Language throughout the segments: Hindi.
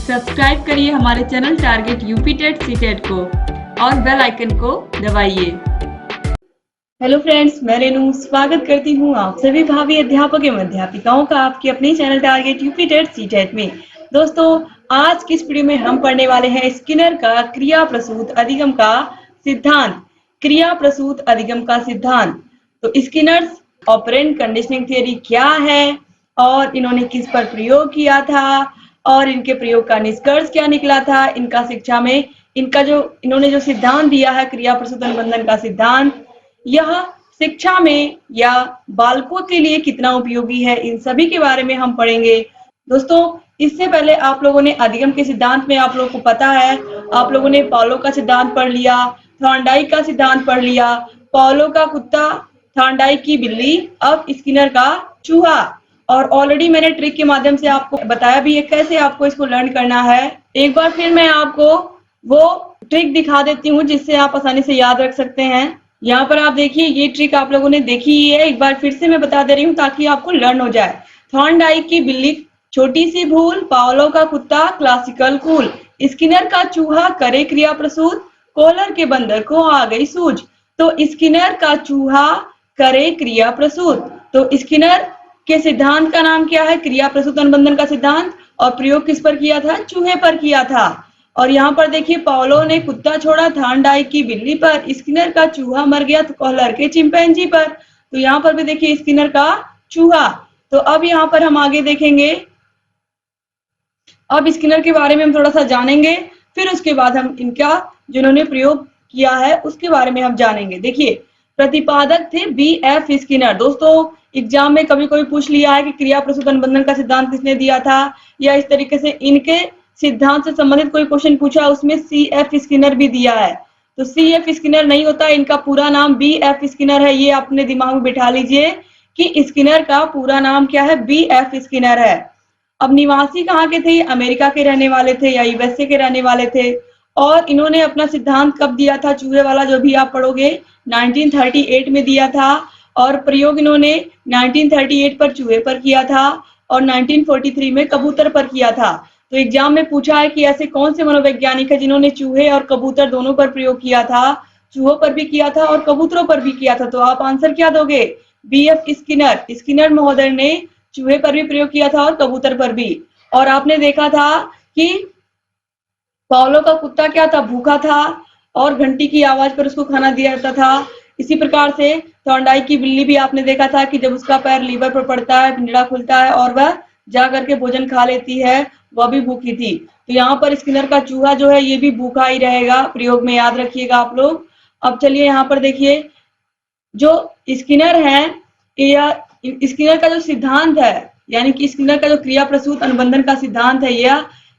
सब्सक्राइब करिए हमारे channel target UP TET CTET को और बेल आइकन को दबाइए। हेलो फ्रेंड्स, मैं रेनू स्वागत करती हूँ आप सभी भावी अध्यापक एवं अध्यापिकाओं का आपके अपने channel target UP TET CTET में। दोस्तों, आज की इस वीडियो में हम पढ़ने वाले हैं स्किनर का क्रिया प्रसूत अधिगम का सिद्धांत। क्रिया प्रसूत अधिगम का सिद्धांत। तो स्किनर्स ऑपरेंट कंडीशनिंग थ्योरी क्या है और इन्होंने किस पर प्रयोग किया था और इनके प्रयोग का निष्कर्ष क्या निकला था। इनका शिक्षा में इन्होंने जो सिद्धांत दिया है क्रिया प्रसूत अनुबंधन का सिद्धांत, यह शिक्षा में या बालकों के लिए कितना उपयोगी है, इन सभी के बारे में हम पढ़ेंगे। दोस्तों, इससे पहले आप लोगों ने अधिगम के सिद्धांत में आप लोगों को पता है, आप लोगों ने पाउलो का सिद्धांत पढ़ लिया, थॉर्नडाइक का सिद्धांत पढ़ लिया। पाउलो का कुत्ता, थॉर्नडाइक की बिल्ली, अब स्किनर का चूहा। और ऑलरेडी मैंने ट्रिक के माध्यम से आपको बताया भी है कैसे आपको इसको लर्न करना है। एक बार फिर मैं आपको वो ट्रिक दिखा देती हूँ जिससे आप आसानी से याद रख सकते हैं। यहाँ पर आप देखिए, ये ट्रिक आप लोगों ने देखी ही है, एक बार फिर से मैं बता दे रही हूँ ताकि आपको लर्न हो जाए। थॉर्नडाइक की बिल्ली छोटी सी भूल, पाउलो का कुत्ता क्लासिकल कूल, स्किनर का चूहा करे क्रिया प्रसूत, कोलर के बंदर को आ गई सूझ। तो स्किनर का चूहा करे क्रिया प्रसूत। तो स्किनर के सिद्धांत का नाम क्या है? क्रिया प्रसूत अनुबंधन का सिद्धांत। और प्रयोग किस पर किया था? चूहे पर किया था। और यहाँ पर देखिए, पाउलो ने कुत्ता छोड़ा थॉर्नडाइक की बिल्ली पर, स्किनर का चूहा मर गया तो कोहलर के चिंपैंजी पर। तो यहाँ पर भी देखिए स्किनर का चूहा। तो अब यहाँ पर हम आगे देखेंगे, अब स्किनर के बारे में हम थोड़ा सा जानेंगे, फिर उसके बाद हम इनका जिन्होंने प्रयोग किया है उसके बारे में हम जानेंगे। देखिए, प्रतिपादक थे B.F. स्किनर। दोस्तों, एग्जाम में कभी कोई पूछ लिया है कि क्रिया प्रसूत अनुबंधन का सिद्धांत किसने दिया था, या इस तरीके से इनके सिद्धांत से संबंधित कोई क्वेश्चन पूछा, उसमें C.F. स्किनर भी दिया है। तो C.F. स्किनर नहीं होता, इनका पूरा नाम B.F. स्किनर है। ये अपने दिमाग में बिठा लीजिए कि स्किनर का पूरा नाम क्या है? B.F. स्किनर है। अब निवासी कहाँ के थे? अमेरिका के रहने वाले थे या यूएसए के रहने वाले थे। और इन्होंने अपना सिद्धांत कब दिया था? चूहे वाला जो भी आप पढ़ोगे 1938 में दिया था। और प्रयोग इन्होंने 1938 पर चूहे पर किया था और 1943 में कबूतर पर किया था। तो एग्जाम में पूछा है कि ऐसे कौन से मनोवैज्ञानिक है जिन्होंने चूहे और कबूतर दोनों पर प्रयोग किया था? चूहों पर भी किया था और कबूतरों पर भी किया था। तो आप आंसर क्या दोगे? B.F. स्किनर। स्किनर महोदय ने चूहे पर भी प्रयोग किया था और कबूतर पर भी। और आपने देखा था कि पाउलो का कुत्ता क्या था? भूखा था और घंटी की आवाज पर उसको खाना दिया जाता था। इसी प्रकार से थॉर्नडाइक की बिल्ली भी आपने देखा था कि जब उसका पैर लीवर पर पड़ता है, पिंजड़ा खुलता है और वह जा करके भोजन खा लेती है, वह भी भूखी थी। तो यहाँ पर स्किनर का चूहा जो है ये भी भूखा ही रहेगा, प्रयोग में याद रखिएगा आप लोग। अब चलिए यहाँ पर देखिए, जो स्किनर है या स्किनर का जो सिद्धांत है, यानी कि स्किनर का जो क्रिया प्रसूत अनुबंधन का सिद्धांत है,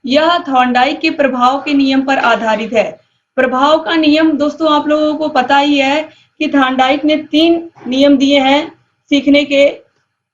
यह थॉर्नडाइक के प्रभाव के नियम पर आधारित है। प्रभाव का नियम दोस्तों आप लोगों को पता ही है कि थॉर्नडाइक ने 3 नियम दिए हैं सीखने के।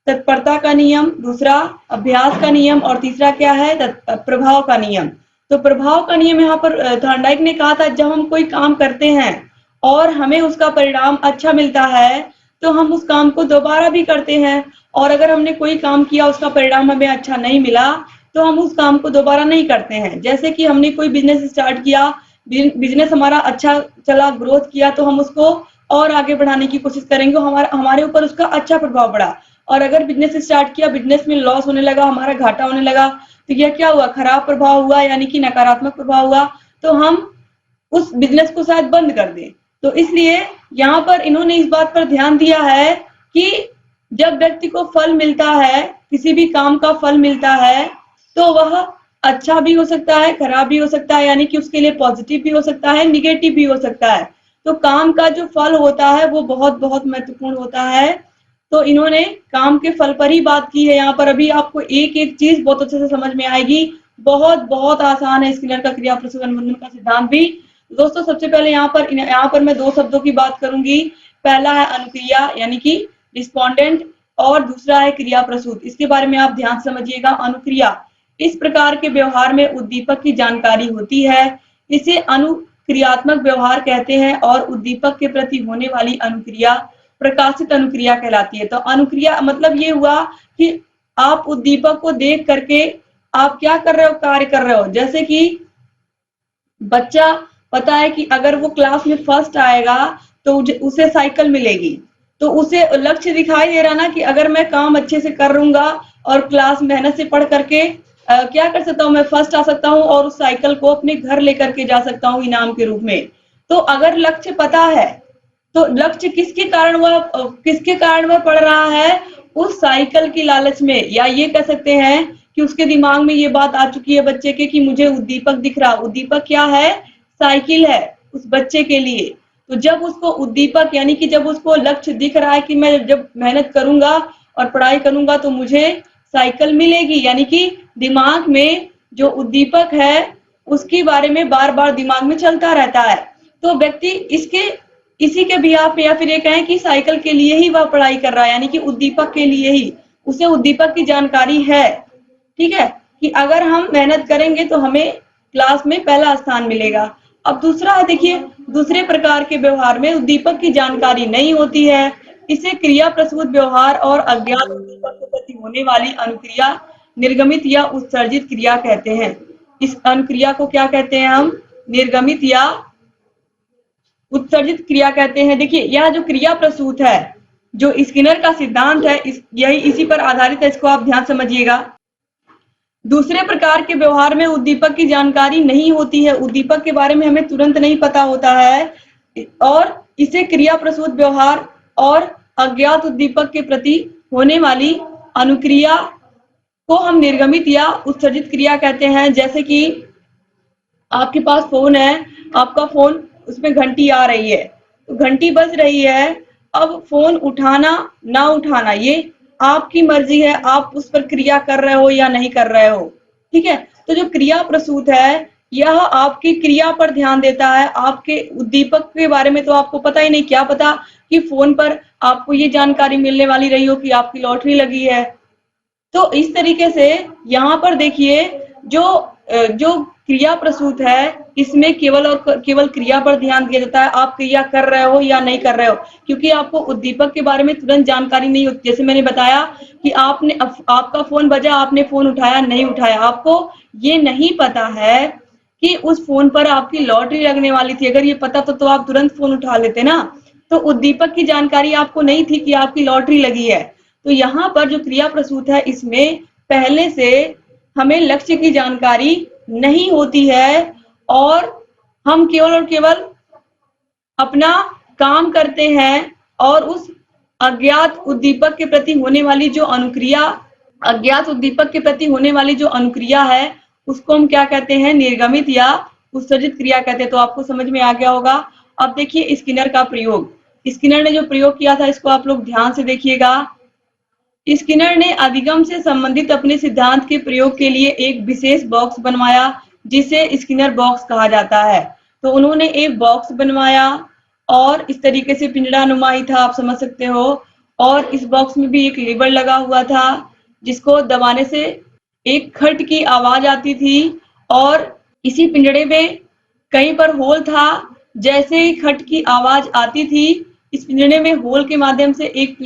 तत्परता का नियम, दूसरा अभ्यास का नियम और तीसरा क्या है? प्रभाव का नियम। तो प्रभाव का नियम यहाँ पर थॉर्नडाइक ने कहा था, जब हम कोई काम करते हैं और हमें उसका परिणाम अच्छा मिलता है तो हम उस काम को दोबारा भी करते हैं, और अगर हमने कोई काम किया उसका परिणाम हमें अच्छा नहीं मिला तो हम उस काम को दोबारा नहीं करते हैं। जैसे कि हमने कोई बिजनेस स्टार्ट किया, बिजनेस हमारा अच्छा चला, ग्रोथ किया, तो हम उसको और आगे बढ़ाने की कोशिश करेंगे, हमारे ऊपर उसका अच्छा प्रभाव पड़ा। और अगर बिजनेस स्टार्ट किया, बिजनेस में लॉस होने लगा, हमारा घाटा होने लगा, तो यह क्या हुआ? खराब प्रभाव हुआ, यानी कि नकारात्मक प्रभाव हुआ। तो हम उस बिजनेस को शायद बंद कर दें। तो इसलिए यहाँ पर इन्होंने इस बात पर ध्यान दिया है कि जब व्यक्ति को फल मिलता है, किसी भी काम का फल मिलता है, तो वह अच्छा भी हो सकता है, खराब भी हो सकता है, यानी कि उसके लिए पॉजिटिव भी हो सकता है, निगेटिव भी हो सकता है। तो काम का जो फल होता है वो बहुत बहुत महत्वपूर्ण होता है। तो इन्होंने काम के फल पर ही बात की है। यहाँ पर अभी आपको एक एक चीज बहुत अच्छे से समझ में आएगी। बहुत बहुत आसान है स्किनर का क्रिया प्रसूत अनुबंधन का सिद्धांत भी। दोस्तों, सबसे पहले यहाँ पर मैं 2 शब्दों की बात करूंगी। पहला है अनुक्रिया, यानी कि रिस्पोंडेंट, और दूसरा है क्रिया प्रसूत। इसके बारे में आप ध्यान समझिएगा। अनुक्रिया, इस प्रकार के व्यवहार में उद्दीपक की जानकारी होती है, इसे अनुक्रियात्मक व्यवहार कहते हैं, और उद्दीपक के प्रति होने वाली अनुक्रिया प्रकाशित अनुक्रिया कहलाती है। तो अनुक्रिया मतलब ये हुआ कि आप उद्दीपक को देख करके आप क्या कर रहे हो, कार्य कर रहे हो। जैसे कि बच्चा पता है कि अगर वो क्लास में फर्स्ट आएगा तो उसे साइकिल मिलेगी, तो उसे लक्ष्य दिखाई दे रहा ना कि अगर मैं काम अच्छे से कर लूंगा और क्लास मेहनत से पढ़ करके क्या कर सकता हूँ, मैं फर्स्ट आ सकता हूँ और उस साइकिल को अपने घर लेकर के जा सकता हूँ इनाम के रूप में। तो अगर लक्ष्य पता है तो लक्ष्य किसके कारण वह पढ़ रहा है, उस साइकिल की लालच में, या ये कह सकते हैं कि उसके दिमाग में ये बात आ चुकी है बच्चे के कि मुझे उद्दीपक दिख रहा। उद्दीपक क्या है, साइकिल है उस बच्चे के लिए। तो जब उसको उद्दीपक यानी कि जब उसको लक्ष्य दिख रहा है कि मैं जब मेहनत करूंगा और पढ़ाई करूंगा तो मुझे साइकिल मिलेगी, यानी कि दिमाग में जो उद्दीपक है उसके बारे में बार बार दिमाग में चलता रहता है। तो व्यक्ति इसी के बिहाफ पे, या फिर ये कहें कि साइकिल के लिए ही वह पढ़ाई कर रहा है, यानी कि उद्दीपक के लिए ही उसे उद्दीपक की जानकारी है। ठीक है, कि अगर हम मेहनत करेंगे तो हमें क्लास में पहला स्थान मिलेगा। अब दूसरा है, देखिए दूसरे प्रकार के व्यवहार में उद्दीपक की जानकारी नहीं होती है। इसे क्रिया प्रसूत व्यवहार और अज्ञात उद्दीपक के प्रति होने वाली अनुक्रिया, निर्गमित या उत्सर्जित क्रिया कहते हैं। इस अनुक्रिया को क्या कहते हैं हम, निर्गमित या उत्सर्जित क्रिया कहते हैं। देखिए यह जो क्रिया प्रसूत है, जो स्किनर का सिद्धांत है, यही इसी पर आधारित है, इसको आप ध्यान समझिएगा। दूसरे प्रकार के व्यवहार में उद्दीपक की जानकारी नहीं होती है, उद्दीपक के बारे में हमें तुरंत नहीं पता होता है और इसे क्रिया प्रसूत व्यवहार और अज्ञात उद्दीपक के प्रति होने वाली अनुक्रिया को हम निर्गमित या उत्सर्जित क्रिया कहते हैं। जैसे कि आपके पास फोन है, आपका फोन, उसमें घंटी आ रही है, तो घंटी बज रही है, अब फोन उठाना ना उठाना ये आपकी मर्जी है, आप उस पर क्रिया कर रहे हो या नहीं कर रहे हो। ठीक है, तो जो क्रिया प्रसूत है यह आपकी क्रिया पर ध्यान देता है, आपके उद्दीपक के बारे में तो आपको पता ही नहीं, क्या पता कि फोन पर आपको ये जानकारी मिलने वाली रही हो कि आपकी लॉटरी लगी है। तो इस तरीके से यहाँ पर देखिए जो क्रिया प्रसूत है इसमें केवल और केवल क्रिया पर ध्यान दिया जाता है, आप क्रिया कर रहे हो या नहीं कर रहे हो, क्योंकि आपको उद्दीपक के बारे में तुरंत जानकारी नहीं होती। जैसे मैंने बताया कि आपका फोन बजा, आपने फोन उठाया नहीं उठाया, आपको ये नहीं पता है कि उस फोन पर आपकी लॉटरी लगने वाली थी। अगर ये पता तो आप तुरंत फोन उठा लेते ना। तो उद्दीपक की जानकारी आपको नहीं थी कि आपकी लॉटरी लगी है। तो यहाँ पर जो क्रिया प्रसूत है इसमें पहले से हमें लक्ष्य की जानकारी नहीं होती है और हम केवल और केवल अपना काम करते हैं और उस अज्ञात उद्दीपक के प्रति होने वाली जो अनुक्रिया, अज्ञात उद्दीपक के प्रति होने वाली जो अनुक्रिया है उसको हम क्या कहते हैं, निर्गमित या उत्सर्जित क्रिया कहते हैं। तो आपको समझ में आ गया होगा। अब देखिए स्किनर का प्रयोग, स्किनर ने जो प्रयोग किया था इसको आप लोग ध्यान से देखिएगा। स्किनर ने अधिगम से संबंधित अपने सिद्धांत के प्रयोग के लिए एक विशेष बॉक्स बनवाया जिसे स्किनर बॉक्स कहा जाता है। तो उन्होंने एक बॉक्स बनवाया और इस तरीके से पिंजरानुमा ही था, आप समझ सकते हो, और इस बॉक्स में भी एक लीवर लगा हुआ था जिसको दबाने से एक खट की आवाज आती थी और इसी पिंजरे में कहीं पर होल था। जैसे ही खट की आवाज आती थी इस पिंजरे में होल के माध्यम से एक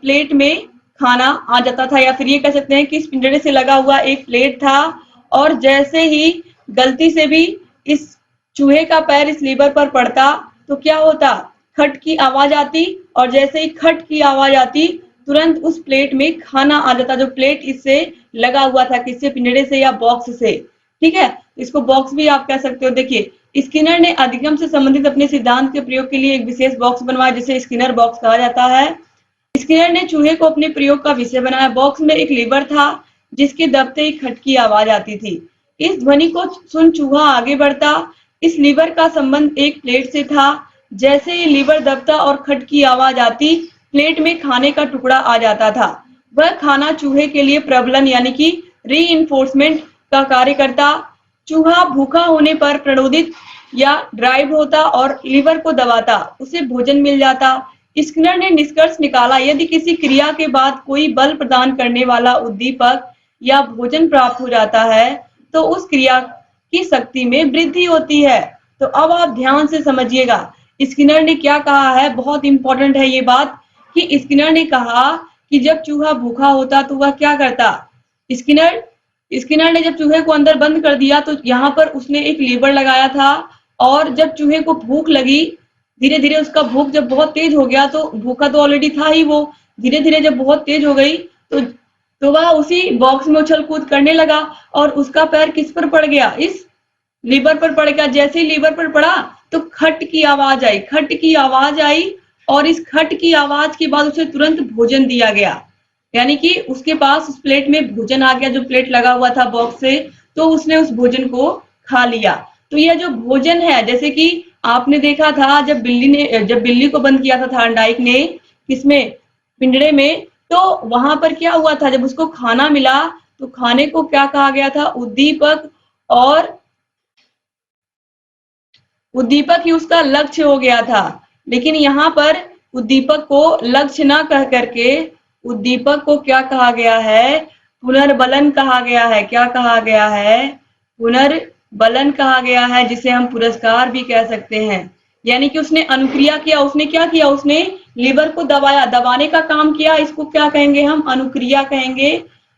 प्लेट में खाना आ जाता था, या फिर ये कह सकते हैं कि इस पिंजरे से लगा हुआ एक प्लेट था और जैसे ही गलती से भी इस चूहे का पैर इस लीवर पर पड़ता तो क्या होता, खट की आवाज आती और जैसे ही खट की आवाज आती तुरंत उस प्लेट में खाना आ जाता, जो प्लेट इससे लगा हुआ था, किससे, पिंजरे से या बॉक्स से। ठीक है, इसको बॉक्स भी आप कह सकते हो। देखिए स्किनर ने अधिगम से संबंधित अपने सिद्धांत के प्रयोग के लिए एक विशेष बॉक्स बनवाया जिसे स्किनर बॉक्स कहा जाता है। स्किनर ने चूहे को अपने प्रयोग का विषय बनाया। बॉक्स में एक लीवर था जिसके दबते ही खट की आवाज आती थी। इस ध्वनि को सुन चूहा आगे बढ़ता। इस लीवर का संबंध एक प्लेट से था। जैसे ही लीवर दबता और खट की आवाज आती प्लेट में खाने का टुकड़ा आ जाता था। वह खाना चूहे के लिए प्रबलन यानी कि रीइंफोर्समेंट का कार्य करता। चूहा भूखा होने पर प्रणोदित या ड्राइव होता और लीवर को दबाता, उसे भोजन मिल जाता। स्किनर ने निष्कर्ष निकाला, यदि किसी क्रिया के बाद कोई बल प्रदान करने वाला उद्दीपक या भोजन प्राप्त हो जाता है तो उस क्रिया की शक्ति में वृद्धि होती है। तो अब आप ध्यान से समझिएगा स्किनर ने क्या कहा है, बहुत इंपॉर्टेंट है ये बात, कि स्किनर ने कहा कि जब चूहा भूखा होता तो वह क्या करता। स्किनर स्किनर ने जब चूहे को अंदर बंद कर दिया तो यहाँ पर उसने एक लीवर लगाया था, और जब चूहे को भूख लगी, धीरे धीरे उसका भूख जब बहुत तेज हो गया, तो भूखा तो ऑलरेडी था ही वो, धीरे धीरे जब बहुत तेज हो गई तो वह उसी बॉक्स में उछल कूद करने लगा, और उसका पैर किस पर पड़ गया, इस लीवर पर पड़ गया। जैसे ही लीवर पर पड़ा तो खट की आवाज आई, खट की आवाज आई, और इस खट की आवाज के बाद उसे तुरंत भोजन दिया गया। यानी कि उसके पास उस प्लेट में भोजन आ गया, जो प्लेट लगा हुआ था बॉक्स से, तो उसने उस भोजन को खा लिया। तो यह जो भोजन है, जैसे कि आपने देखा था जब बिल्ली को बंद किया था थार्नडाइक ने, किसमें, पिंजड़े में, तो वहां पर क्या हुआ था, जब उसको खाना मिला तो खाने को क्या कहा गया था, उद्दीपक, और उद्दीपक ही उसका लक्ष्य हो गया था। लेकिन यहाँ पर उद्दीपक को लक्ष्य ना कह करके उद्दीपक को क्या कहा गया है, पुनर्बलन कहा गया है। क्या कहा गया है, पुनर्बलन कहा गया है, जिसे हम पुरस्कार भी कह सकते हैं। यानी कि उसने अनुक्रिया किया, उसने क्या किया, उसने लीवर को दबाया, दबाने का काम किया, इसको क्या कहेंगे, हम अनुक्रिया कहेंगे।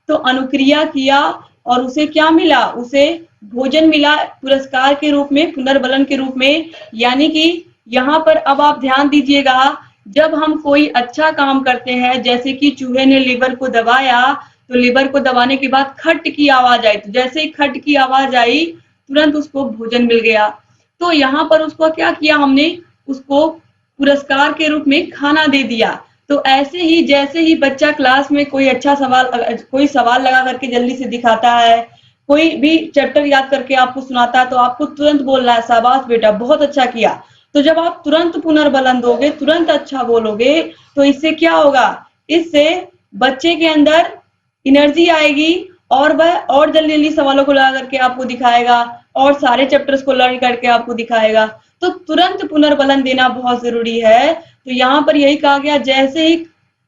तो अनुक्रिया किया और उसे क्या मिला, उसे भोजन मिला पुरस्कार के रूप में, पुनर्बलन के रूप में। यानी कि यहाँ पर अब आप ध्यान दीजिएगा, जब हम कोई अच्छा काम करते हैं, जैसे कि चूहे ने लीवर को दबाया, तो लीवर को दबाने के बाद खट की आवाज आई, तो जैसे ही खट की आवाज आई तुरंत उसको भोजन मिल गया। तो यहाँ पर उसको क्या किया हमने, उसको पुरस्कार के रूप में खाना दे दिया। तो ऐसे ही जैसे ही बच्चा क्लास में कोई अच्छा सवाल, कोई सवाल लगा करके जल्दी से दिखाता है, कोई भी चैप्टर याद करके आपको सुनाता है, तो आपको तुरंत बोलना है, शाबाश बेटा बहुत अच्छा किया। तो जब आप तुरंत पुनर्बलन दोगे, तुरंत अच्छा बोलोगे, तो इससे क्या होगा, इससे बच्चे के अंदर एनर्जी आएगी, और वह और जल्दी जल्दी सवालों को लगा करके आपको दिखाएगा, और सारे चैप्टर्स को लर्न करके आपको दिखाएगा। तो तुरंत पुनर्बलन देना बहुत जरूरी है। तो यहाँ पर यही कहा गया, जैसे ही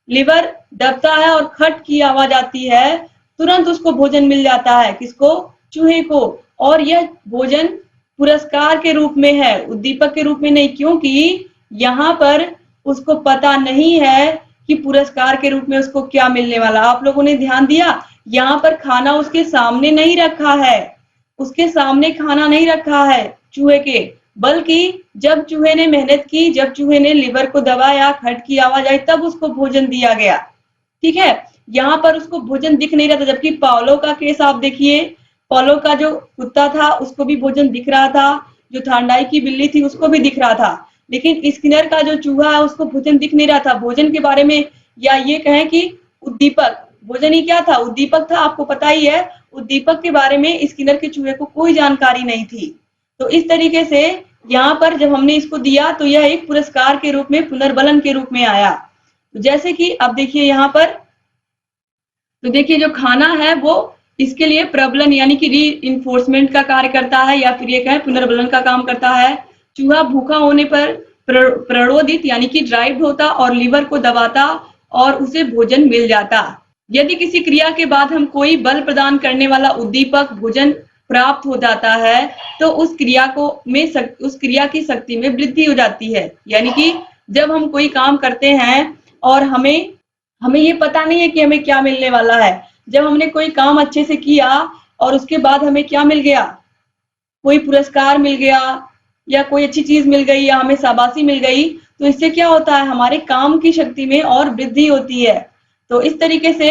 लिवर दबता है और खट की आवाज आती है, तुरंत उसको भोजन मिल जाता है, किसको, चूहे को। और यह भोजन पुरस्कार के रूप में है, उद्दीपक के रूप में नहीं, क्योंकि यहाँ पर उसको पता नहीं है कि पुरस्कार के रूप में उसको क्या मिलने वाला। आप लोगों ने ध्यान दिया, यहाँ पर खाना उसके सामने नहीं रखा है, उसके सामने खाना नहीं रखा है चूहे के, बल्कि जब चूहे ने मेहनत की, जब चूहे ने लीवर को दबाया, खट की आवाज आई, तब उसको भोजन दिया गया। ठीक है, यहाँ पर उसको भोजन दिख नहीं रहा था। जबकि पाओलो का केस आप देखिए, पाओलो का जो कुत्ता था उसको भी भोजन दिख रहा था, जो थार्नडाइक की बिल्ली थी उसको भी दिख रहा था, लेकिन स्किनर का जो चूहा है उसको भोजन दिख नहीं रहा था। भोजन के बारे में, या ये कहें कि उद्दीपक, भोजन ही क्या था, उद्दीपक था, आपको पता ही है। उद्दीपक के बारे में स्किनर के चूहे को कोई जानकारी नहीं थी। तो इस तरीके से यहाँ पर जब हमने इसको दिया तो यह एक पुरस्कार के रूप में, पुनर्बलन के रूप में आया। तो जैसे कि अब देखिए यहाँ पर, तो देखिए जो खाना है वो इसके लिए प्रबलन यानी कि री इन्फोर्समेंट का कार्य करता है, या फिर ये कहें पुनर्बलन का काम करता है। चूहा भूखा होने पर प्रणोदित यानी कि ड्राइव्ड होता और लीवर को दबाता और उसे भोजन मिल जाता। यदि किसी क्रिया के बाद हम कोई बल प्रदान करने वाला उद्दीपक भोजन प्राप्त हो जाता है, तो उस क्रिया की शक्ति में वृद्धि हो जाती है। यानी कि जब हम कोई काम करते हैं और हमें ये पता नहीं है कि हमें क्या मिलने वाला है, जब हमने कोई काम अच्छे से किया और उसके बाद हमें क्या मिल गया, कोई पुरस्कार मिल गया, या कोई अच्छी चीज मिल गई, या हमें शाबाशी मिल गई, तो इससे क्या होता है, हमारे काम की शक्ति में और वृद्धि होती है। तो इस तरीके से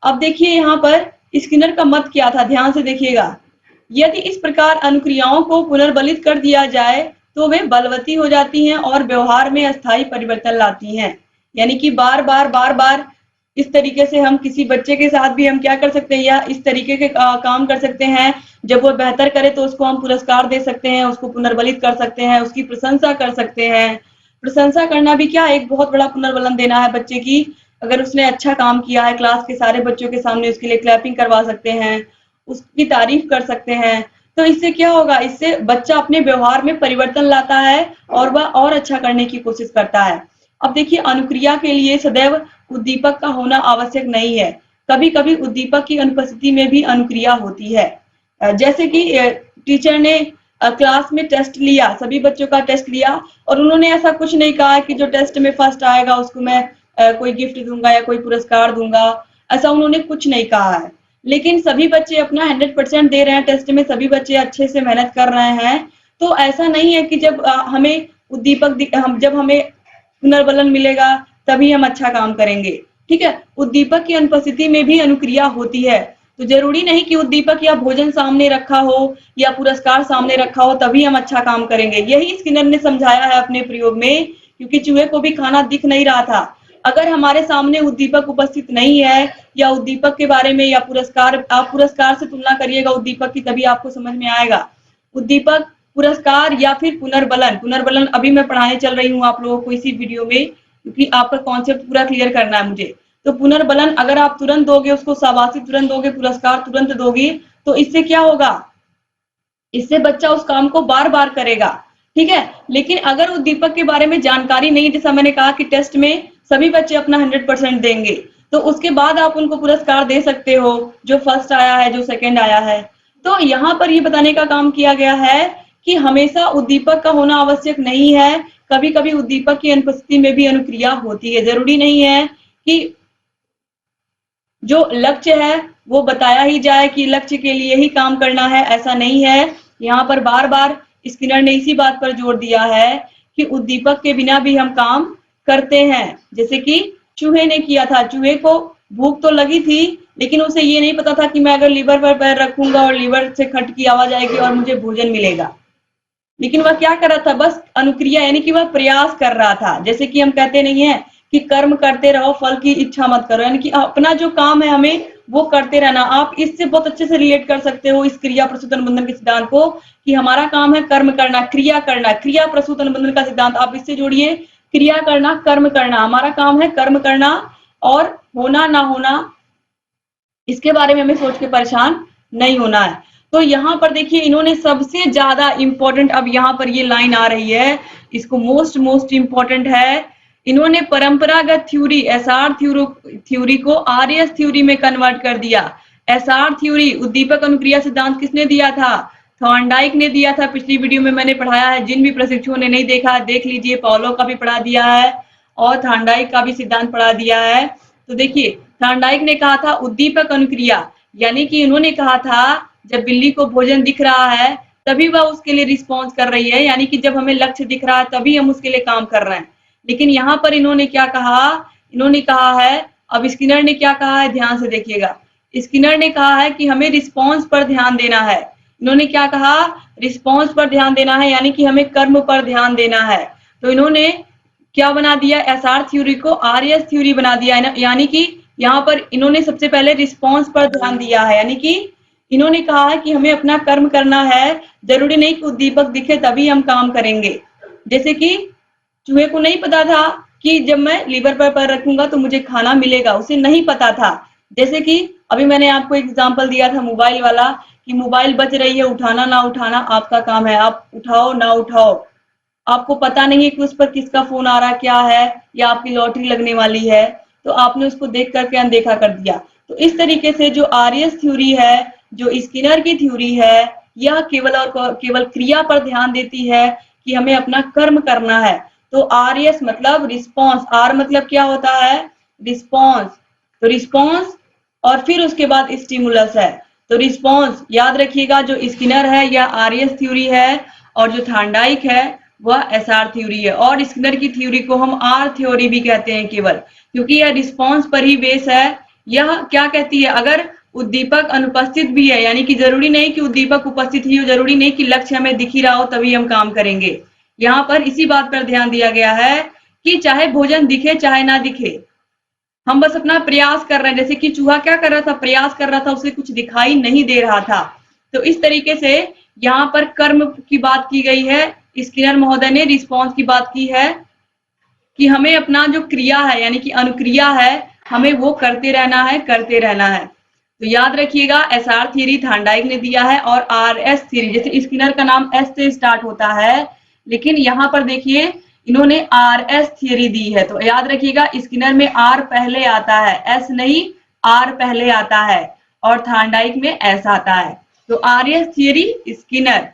अब देखिए यहाँ पर स्किनर का मत क्या था, ध्यान से देखिएगा। यदि इस प्रकार अनुक्रियाओं को पुनर्बलित कर दिया जाए तो वे बलवती हो जाती हैं और व्यवहार में अस्थायी परिवर्तन लाती हैं। यानी कि बार बार इस तरीके से हम किसी बच्चे के साथ भी हम क्या कर सकते हैं, या इस तरीके के काम कर सकते हैं। जब वो बेहतर करे तो उसको हम पुरस्कार दे सकते हैं, उसको पुनर्बलित कर सकते हैं, उसकी प्रशंसा कर सकते हैं। प्रशंसा करना भी क्या, एक बहुत बड़ा पुनर्बलन देना है बच्चे की। अगर उसने अच्छा काम किया है, क्लास के सारे बच्चों के सामने उसके लिए क्लैपिंग करवा सकते हैं, उसकी तारीफ कर सकते हैं। तो इससे क्या होगा, इससे बच्चा अपने व्यवहार में परिवर्तन लाता है और वह और अच्छा करने की कोशिश करता है। अब देखिए, अनुक्रिया के लिए सदैव उद्दीपक का होना आवश्यक नहीं है। कभी कभी उद्दीपक की अनुपस्थिति में भी अनुक्रिया होती है। जैसे कि टीचर ने क्लास में टेस्ट लिया, सभी बच्चों का टेस्ट लिया, और उन्होंने ऐसा कुछ नहीं कहा कि जो टेस्ट में फर्स्ट आएगा उसको मैं कोई गिफ्ट दूंगा या कोई पुरस्कार दूंगा, ऐसा उन्होंने कुछ नहीं कहा है। लेकिन सभी बच्चे अपना 100% दे रहे हैं टेस्ट में, सभी बच्चे अच्छे से मेहनत कर रहे हैं। तो ऐसा नहीं है कि जब हमें जब हमें पुनर्बलन मिलेगा तभी हम अच्छा काम करेंगे, ठीक है। उद्दीपक की अनुपस्थिति में भी अनुक्रिया होती है। तो जरूरी नहीं कि उद्दीपक या भोजन सामने रखा हो या पुरस्कार सामने रखा हो तभी हम अच्छा काम करेंगे। यही स्किनर ने समझाया है अपने प्रयोग में, क्योंकि चूहे को भी खाना दिख नहीं रहा था। अगर हमारे सामने उद्दीपक उपस्थित नहीं है या उद्दीपक के बारे में या पुरस्कार, आप पुरस्कार से तुलना करिएगा उद्दीपक की, तभी आपको समझ में आएगा। उद्दीपक, पुरस्कार या फिर पुनर्बलन। पुनर्बलन अभी मैं पढ़ाने चल रही हूँ आप लोगों को इसी वीडियो में, क्योंकि आपका कॉन्सेप्ट पूरा क्लियर करना है मुझे। तो पुनर्बलन अगर आप तुरंत दोगे उसको, शाबाशी तुरंत दोगे, पुरस्कार तुरंत दोगे, तो इससे क्या होगा, इससे बच्चा उस काम को बार बार करेगा, ठीक है। लेकिन अगर उद्दीपक के बारे में जानकारी नहीं, जैसा मैंने कहा कि टेस्ट में सभी बच्चे अपना 100% देंगे, तो उसके बाद आप उनको पुरस्कार दे सकते हो, जो फर्स्ट आया है, जो सेकंड आया है। तो यहाँ पर ये बताने का काम किया गया है कि हमेशा उद्दीपक का होना आवश्यक नहीं है, कभी कभी उद्दीपक की अनुपस्थिति में भी अनुक्रिया होती है। जरूरी नहीं है कि जो लक्ष्य है वो बताया ही जाए कि लक्ष्य के लिए ही काम करना है, ऐसा नहीं है। यहाँ पर बार बार स्किनर ने इसी बात पर जोर दिया है कि उद्दीपक के बिना भी हम काम करते हैं। जैसे कि चूहे ने किया था, चूहे को भूख तो लगी थी, लेकिन उसे ये नहीं पता था कि मैं अगर लीवर पर पैर रखूंगा और लीवर से खट की आवाज आएगी और मुझे भोजन मिलेगा। लेकिन वह क्या कर रहा था, बस अनुक्रिया, यानी कि वह प्रयास कर रहा था। जैसे कि हम कहते नहीं है कि कर्म करते रहो, फल की इच्छा मत करो, यानी कि अपना जो काम है हमें वो करते रहना। आप इससे बहुत अच्छे से रिलेट कर सकते हो इस क्रिया प्रसूत अनुबंधन के सिद्धांत को, कि हमारा काम है कर्म करना, क्रिया करना। क्रिया प्रसूत अनुबंधन का सिद्धांत आप इससे जोड़िए, क्रिया करना, कर्म करना। हमारा काम है कर्म करना, और होना ना होना इसके बारे में हमें सोच के परेशान नहीं होना है। तो यहाँ पर देखिए इन्होंने सबसे ज्यादा इंपॉर्टेंट, अब यहाँ पर ये लाइन आ रही है, इसको मोस्ट इंपॉर्टेंट है। इन्होंने परंपरागत थ्योरी, एसआर थ्योरी को आरएस थ्योरी में कन्वर्ट कर दिया। एसआर थ्योरी, उद्दीपक अनुक्रिया सिद्धांत किसने दिया था, थॉर्नडाइक ने दिया था। पिछली वीडियो में मैंने पढ़ाया है, जिन भी प्रशिक्षुओं ने नहीं देखा देख लीजिए, पॉलो का भी पढ़ा दिया है और थॉर्नडाइक का भी सिद्धांत पढ़ा दिया है। तो देखिए थॉर्नडाइक ने कहा था उद्दीपक अनुक्रिया, यानी कि इन्होंने कहा था जब बिल्ली को भोजन दिख रहा है तभी वह उसके लिए रिस्पॉन्स कर रही है, यानी कि जब हमें लक्ष्य दिख रहा है तभी हम उसके लिए काम कर रहे हैं। लेकिन यहाँ पर इन्होंने क्या कहा, इन्होंने कहा है, अब स्किनर ने क्या कहा है ध्यान से देखिएगा। स्किनर ने कहा है कि हमें रिस्पॉन्स पर ध्यान देना है। इन्होंने क्या कहा, रिस्पॉन्स पर ध्यान देना है, यानी कि हमें कर्म पर ध्यान देना है। तो इन्होंने क्या बना दिया, एसआर थ्योरी को आरएस थ्योरी बना दिया, यानी कि यहाँ पर इन्होंने सबसे पहले रिस्पॉन्स पर ध्यान दिया है, यानी कि इन्होंने कहा है कि हमें अपना कर्म करना है, जरूरी नहीं कि उद्दीपक दिखे तभी हम काम करेंगे। जैसे कि चूहे को नहीं पता था कि जब मैं लीवर पर पैर रखूंगा तो मुझे खाना मिलेगा, उसे नहीं पता था। जैसे कि अभी मैंने आपको एग्जांपल दिया था मोबाइल वाला, कि मोबाइल बज रही है, उठाना ना उठाना आपका काम है, आप उठाओ ना उठाओ, आपको पता नहीं है कि उस पर किसका फोन आ रहा क्या है, या आपकी लॉटरी लगने वाली है, तो आपने उसको देख करके अनदेखा कर दिया। तो इस तरीके से जो आरएस थ्योरी है, जो स्किनर की थ्योरी है, यह केवल और केवल क्रिया पर ध्यान देती है कि हमें अपना कर्म करना है। तो आरएस मतलब रिस्पॉन्स, आर मतलब क्या होता है, रिस्पॉन्स। तो रिस्पॉन्स और फिर उसके बाद स्टिमुलस है। तो रिस्पॉन्स याद रखिएगा, जो स्किनर है यह आरएस थ्योरी है, और जो थॉर्नडाइक है वह एसआर थ्योरी है। और स्किनर की थ्योरी को हम आर थ्योरी भी कहते हैं केवल, क्योंकि यह रिस्पॉन्स पर ही बेस है। यह क्या कहती है, अगर उद्दीपक अनुपस्थित भी है, यानी कि जरूरी नहीं कि उद्दीपक उपस्थित ही हो, जरूरी नहीं कि लक्ष्य हमें दिख ही रहा हो तभी हम काम करेंगे। यहाँ पर इसी बात पर ध्यान दिया गया है कि चाहे भोजन दिखे चाहे ना दिखे, हम बस अपना प्रयास कर रहे हैं। जैसे कि चूहा क्या कर रहा था, प्रयास कर रहा था, उसे कुछ दिखाई नहीं दे रहा था। तो इस तरीके से यहाँ पर कर्म की बात की गई है, स्किनर महोदय ने रिस्पॉन्स की बात की है, कि हमें अपना जो क्रिया है यानी कि अनुक्रिया है, हमें वो करते रहना है, करते रहना है। तो याद रखिएगा एसआर थ्योरी थॉर्नडाइक ने दिया है, और आरएस थ्योरी, जैसे स्किनर का नाम एस से स्टार्ट होता है, लेकिन यहाँ पर देखिए इन्होंने आरएस थ्योरी दी है। तो याद रखिएगा स्किनर में आर पहले आता है, एस नहीं, आर पहले आता है, और थॉर्नडाइक में एस आता है। तो आरएस थ्योरी स्किनर।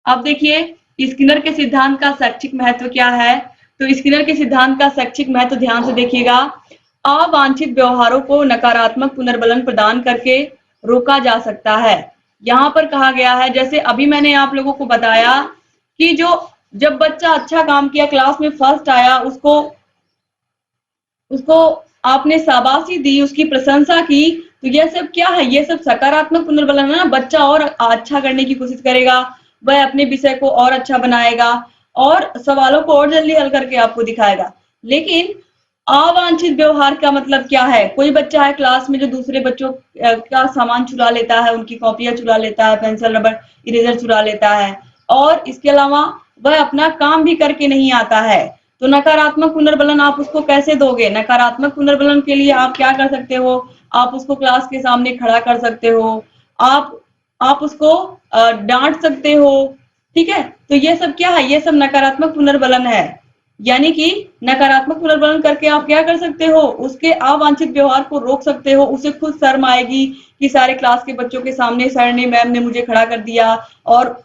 अब देखिए स्किनर के सिद्धांत का शैक्षिक महत्व क्या है। तो स्किनर के सिद्धांत का शैक्षिक महत्व ध्यान से देखिएगा। अवांछित व्यवहारों को नकारात्मक पुनर्बलन प्रदान करके रोका जा सकता है। यहाँ पर कहा गया है, जैसे अभी मैंने आप लोगों को बताया कि जब बच्चा अच्छा काम किया, क्लास में फर्स्ट आया, उसको उसको आपने शाबाशी दी, उसकी प्रशंसा की, तो यह सब क्या है? ये सब सकारात्मक पुनर्बलन है ना। बच्चा और अच्छा करने की कोशिश करेगा, वह अपने विषय को और अच्छा बनाएगा और सवालों को और जल्दी हल करके आपको दिखाएगा। लेकिन अवांछित व्यवहार का मतलब क्या है? कोई बच्चा है क्लास में जो दूसरे बच्चों का सामान चुरा लेता है, उनकी कॉपियां चुरा लेता है, पेंसिल, रबर, इरेजर चुरा लेता है और इसके अलावा वह अपना काम भी करके नहीं आता है। तो नकारात्मक पुनर्बलन आप उसको कैसे दोगे? नकारात्मक पुनर्बलन के लिए आप क्या कर सकते हो? आप उसको क्लास के सामने खड़ा कर सकते हो, आप उसको डांट सकते हो, ठीक है? तो ये सब क्या है? ये सब नकारात्मक पुनर्बलन है। यानी कि नकारात्मक पुनर्बलन करके आप क्या कर सकते हो? उसके अवांछित व्यवहार को रोक सकते हो। उसे खुद शर्म आएगी कि सारे क्लास के बच्चों के सामने सर ने, मैम ने मुझे खड़ा कर दिया और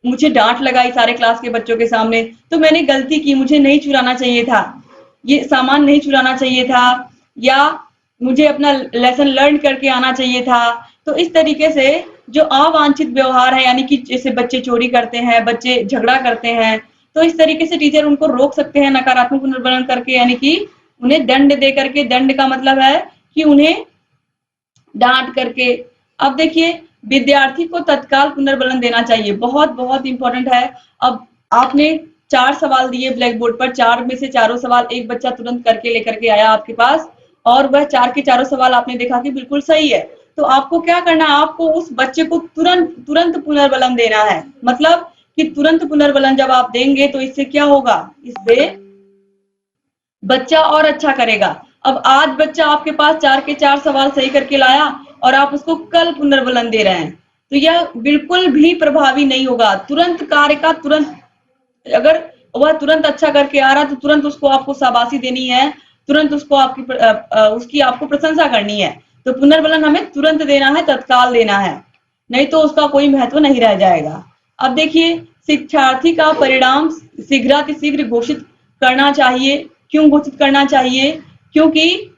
मुझे डांट लगाई सारे क्लास के बच्चों के सामने, तो मैंने गलती की, मुझे नहीं चुराना चाहिए था, ये सामान नहीं चुराना चाहिए था, या मुझे अपना लेसन लर्न करके आना चाहिए था। तो इस तरीके से जो अवांछित व्यवहार है, यानी कि जैसे बच्चे चोरी करते हैं, बच्चे झगड़ा करते हैं, तो इस तरीके से टीचर उनको रोक सकते हैं नकारात्मक पुनर्बलन करके, यानी कि उन्हें दंड दे करके। दंड का मतलब है कि उन्हें डांट करके। अब देखिए, विद्यार्थी को तत्काल पुनर्बलन देना चाहिए, बहुत बहुत इंपॉर्टेंट है। अब आपने 4 सवाल दिए ब्लैक बोर्ड पर, 4 में से चारों सवाल एक बच्चा तुरंत करके लेकर के आया आपके पास और वह 4 के चारों सवाल आपने देखा कि बिल्कुल सही है। तो आपको क्या करना है? आपको उस बच्चे को तुरंत तुरंत पुनर्बलन देना है। मतलब कि तुरंत पुनर्बलन जब आप देंगे तो इससे क्या होगा? इससे बच्चा और अच्छा करेगा। अब आज बच्चा आपके पास 4 के 4 सवाल सही करके लाया और आप उसको कल पुनर्बलन दे रहे हैं, तो यह बिल्कुल भी प्रभावी नहीं होगा। तुरंत कार्य का तुरंत, अगर वह तुरंत अच्छा करके आ रहा है तो तुरंत उसको आपको शाबाशी देनी है, तुरंत उसको उसकी आपको प्रशंसा करनी है। तो पुनर्बलन हमें तुरंत देना है, तत्काल देना है, नहीं तो उसका कोई महत्व नहीं रह जाएगा। अब देखिए, शिक्षार्थी का परिणाम शीघ्रातिशीघ्र घोषित करना चाहिए। क्यों घोषित करना चाहिए? क्योंकि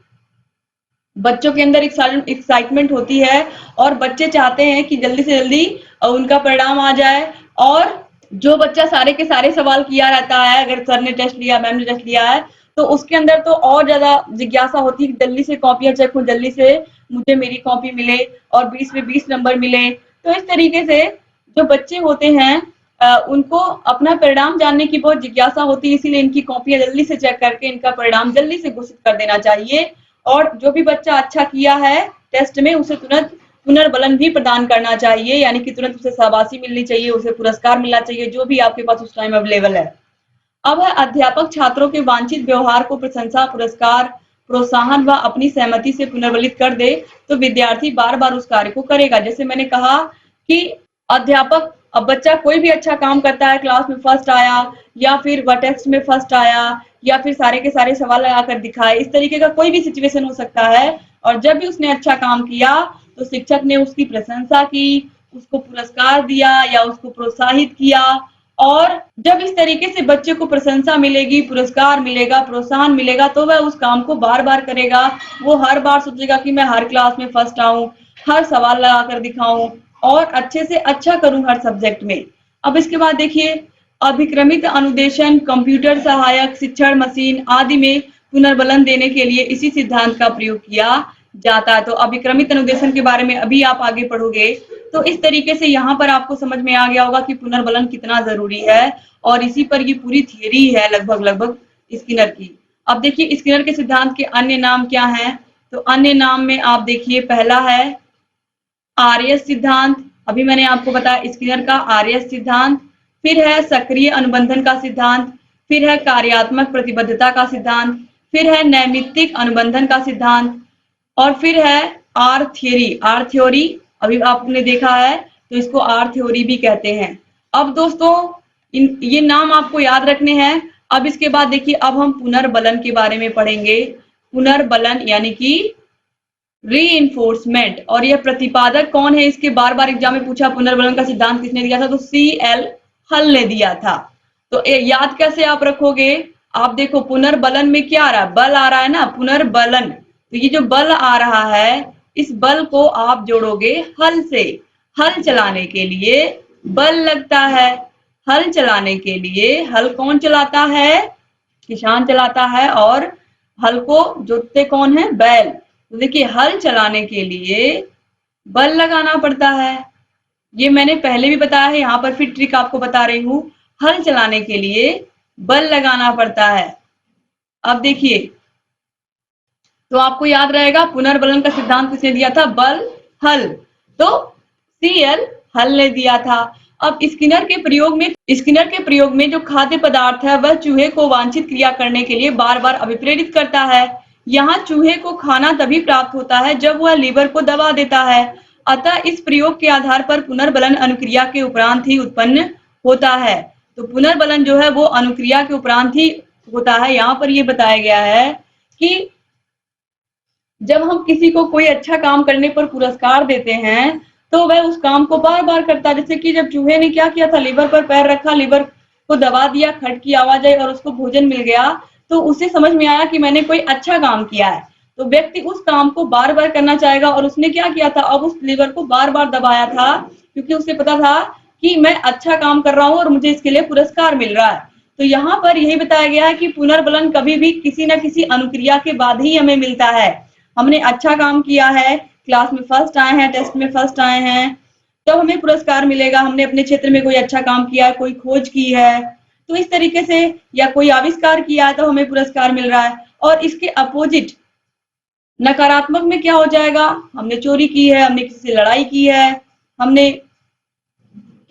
बच्चों के अंदर एक्साइटमेंट होती है और बच्चे चाहते हैं कि जल्दी से जल्दी उनका परिणाम आ जाए। और जो बच्चा सारे के सारे सवाल किया रहता है, अगर सर ने टेस्ट लिया, मैम ने टेस्ट लिया है, तो उसके अंदर तो और ज्यादा जिज्ञासा होती है कि जल्दी से कॉपियां चेक हो, जल्दी से मुझे मेरी कॉपी मिले और 20 में 20 नंबर मिले। तो इस तरीके से जो बच्चे होते हैं उनको अपना परिणाम जानने की बहुत जिज्ञासा होती है, इसीलिए इनकी कॉपियां जल्दी से चेक करके इनका परिणाम जल्दी से घोषित कर देना चाहिए। और जो भी बच्चा अच्छा किया है टेस्ट में, उसे तुरंत पुनर्बलन भी प्रदान करना चाहिए, यानी कि तुरंत उसे शाबाशी मिलनी चाहिए, उसे पुरस्कार मिलना चाहिए, जो भी आपके पास उस टाइम अवेलेबल है। अब है अध्यापक छात्रों के वांछित व्यवहार को प्रशंसा, पुरस्कार, प्रोत्साहन व अपनी सहमति से पुनर्बलित कर दे तो विद्यार्थी बार बार उस कार्य को करेगा। जैसे मैंने कहा कि अध्यापक, अब बच्चा कोई भी अच्छा काम करता है, क्लास में फर्स्ट आया या फिर वह टेस्ट में फर्स्ट आया या फिर सारे के सारे सवाल लगाकर दिखाए, इस तरीके का कोई भी सिचुएशन हो सकता है। और जब भी उसने अच्छा काम किया तो शिक्षक ने उसकी प्रशंसा की, उसको पुरस्कार दिया या उसको प्रोत्साहित किया। और जब इस तरीके से बच्चे को प्रशंसा मिलेगी, पुरस्कार मिलेगा, प्रोत्साहन मिलेगा, तो वह उस काम को बार बार करेगा। वो हर बार सोचेगा कि मैं हर क्लास में फर्स्ट आऊं, हर सवाल लगा कर दिखाऊं और अच्छे से अच्छा करूं हर सब्जेक्ट में। अब इसके बाद देखिए, अभिक्रमित अनुदेशन, कंप्यूटर सहायक, शिक्षण मशीन आदि में पुनर्बलन देने के लिए इसी सिद्धांत का प्रयोग किया जाता है। तो अभिक्रमित अनुदेशन के बारे में अभी आप आगे पढ़ोगे, तो इस तरीके से यहाँ पर आपको समझ में आ गया होगा कि पुनर्बलन कितना जरूरी है और इसी पर ये पूरी थियरी है लगभग लगभग स्किनर की। अब देखिए, स्किनर के सिद्धांत के अन्य नाम क्या हैं? तो अन्य नाम में आप देखिए, पहला है आरएस सिद्धांत, अभी मैंने आपको बताया स्किनर का आरएस सिद्धांत। फिर है सक्रिय अनुबंधन का सिद्धांत, फिर है कार्यात्मक प्रतिबद्धता का सिद्धांत, फिर है नैमित्तिक अनुबंधन का सिद्धांत और फिर है आर थ्योरी। आर थ्योरी अभी आपने देखा है, तो इसको आर थ्योरी भी कहते हैं। अब दोस्तों, ये नाम आपको याद रखने हैं। अब इसके बाद देखिए, अब हम पुनर्बलन के बारे में पढ़ेंगे। पुनर्बलन यानी कि रीइंफोर्समेंट। और यह प्रतिपादक कौन है? इसके बार बार एग्जाम में पूछा, पुनर्बलन का सिद्धांत किसने दिया था? तो CL हल ने दिया था। तो याद कैसे आप रखोगे? आप देखो, पुनर्बलन में क्या आ रहा है? बल आ रहा है ना, पुनर्बलन। तो ये जो बल आ रहा है, इस बल को आप जोड़ोगे हल से। हल चलाने के लिए बल लगता है। हल चलाने के लिए हल कौन चलाता है? किसान चलाता है। और हल को जोतते कौन है? बैल। तो देखिए हल चलाने के लिए बल लगाना पड़ता है। ये मैंने पहले भी बताया है, यहाँ पर फिर ट्रिक आपको बता रही हूँ। हल चलाने के लिए बल लगाना पड़ता है। अब देखिए, तो आपको याद रहेगा पुनर्बलन का सिद्धांत किसने दिया था? बल हल। तो सीएल हल ने दिया था। अब स्किनर के प्रयोग में जो खाद्य पदार्थ है वह चूहे को वांछित क्रिया करने के लिए बार बार अभिप्रेरित करता है। यहाँ चूहे को खाना तभी प्राप्त होता है जब वह लीवर को दबा देता है। अतः इस प्रयोग के आधार पर पुनर्बलन अनुक्रिया के उपरांत ही उत्पन्न होता है। तो पुनर्बलन जो है वो अनुक्रिया के उपरांत ही होता है। यहाँ पर ये बताया गया है कि जब हम किसी को कोई अच्छा काम करने पर पुरस्कार देते हैं तो वह उस काम को बार बार करता है। जैसे कि जब चूहे ने क्या किया था, लीवर पर पैर रखा, लीवर को दबा दिया, खट की आवाज आई और उसको भोजन मिल गया, तो उसे समझ में आया कि मैंने कोई अच्छा काम किया है। तो व्यक्ति उस काम को बार बार करना चाहेगा। और उसने क्या किया था, अब उस लीवर को बार बार दबाया था क्योंकि उसे पता था कि मैं अच्छा काम कर रहा हूँ और मुझे इसके लिए पुरस्कार मिल रहा है। तो यहाँ पर यही बताया गया है कि पुनर्बलन कभी भी किसी न किसी अनुक्रिया के बाद ही हमें मिलता है। हमने अच्छा काम किया है, क्लास में फर्स्ट आए हैं, टेस्ट में फर्स्ट आए हैं, तो हमें पुरस्कार मिलेगा। हमने अपने क्षेत्र में कोई अच्छा काम किया है, कोई खोज की है, तो इस तरीके से, या कोई आविष्कार किया है तो हमें पुरस्कार मिल रहा है। और इसके अपोजिट नकारात्मक में क्या हो जाएगा? हमने चोरी की है, हमने किसी से लड़ाई की है, हमने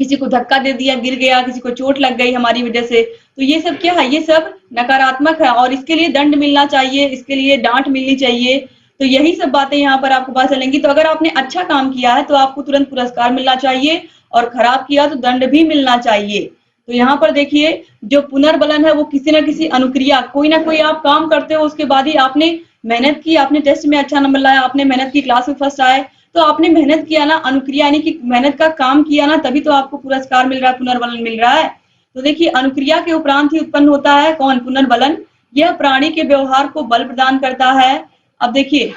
किसी को धक्का दे दिया, गिर गया, किसी को चोट लग गई हमारी वजह से, तो ये सब क्या है? ये सब नकारात्मक है और इसके लिए दंड मिलना चाहिए, इसके लिए डांट मिलनी चाहिए। तो यही सब बातें यहाँ पर आपको पता चलेंगी। तो अगर आपने अच्छा काम किया है तो आपको तुरंत पुरस्कार मिलना चाहिए और खराब किया तो दंड भी मिलना चाहिए। तो यहाँ पर देखिए, जो पुनर्बलन है वो किसी ना किसी अनुक्रिया, कोई ना कोई आप काम करते हो, उसके बाद ही आपने मेहनत की, आपने टेस्ट में अच्छा नंबर लाया, आपने मेहनत की, क्लास में फर्स्ट आए, तो आपने मेहनत किया ना, अनुक्रिया यानी कि मेहनत का काम किया ना, तभी तो आपको पुरस्कार मिल रहा है, पुनर्बलन मिल रहा है। तो देखिए, अनुक्रिया के उपरांत ही उत्पन्न होता है कौन? पुनर्बलन। यह प्राणी के व्यवहार को बल प्रदान करता है। अब देखिए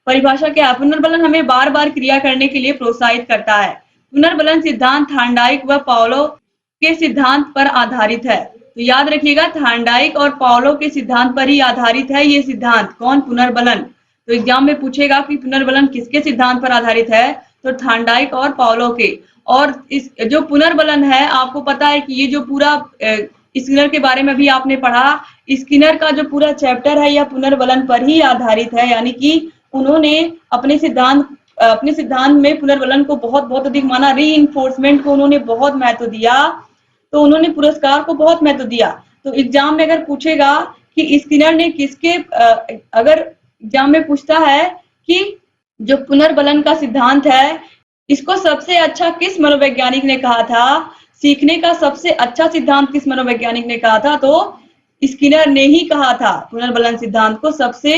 परिभाषा क्या है? पुनर्बलन हमें बार बार क्रिया करने के लिए प्रोत्साहित करता है। पुनर्बलन सिद्धांत थार्नडाइक व पाउलो के सिद्धांत पर आधारित है। तो याद रखिएगा, थार्नडाइक और पाउलो के सिद्धांत पर ही आधारित है ये सिद्धांत। कौन? पुनर्बलन। तो एग्जाम में पूछेगा कि पुनर्बलन किसके सिद्धांत पर आधारित है, तो थार्नडाइक और पाउलो के। और इस जो पुनर्बलन है, आपको पता है कि ये जो पूरा स्किनर के बारे में भी आपने पढ़ा, स्किनर का जो पूरा चैप्टर है यह पुनर्बलन पर ही आधारित है। यानी कि उन्होंने अपने सिद्धांत में पुनर्बलन को बहुत बहुत अधिक माना, रीइंफोर्समेंट को उन्होंने बहुत महत्व दिया, तो उन्होंने पुरस्कार को बहुत महत्व दिया। तो एग्जाम में अगर पूछेगा कि स्किनर ने किसके अगर एग्जाम में पूछता है कि जो पुनर्बलन का सिद्धांत है इसको सबसे अच्छा किस मनोवैज्ञानिक ने कहा था, सीखने का सबसे अच्छा सिद्धांत किस मनोवैज्ञानिक ने कहा था, तो स्किनर ने ही कहा था पुनर्बलन सिद्धांत को सबसे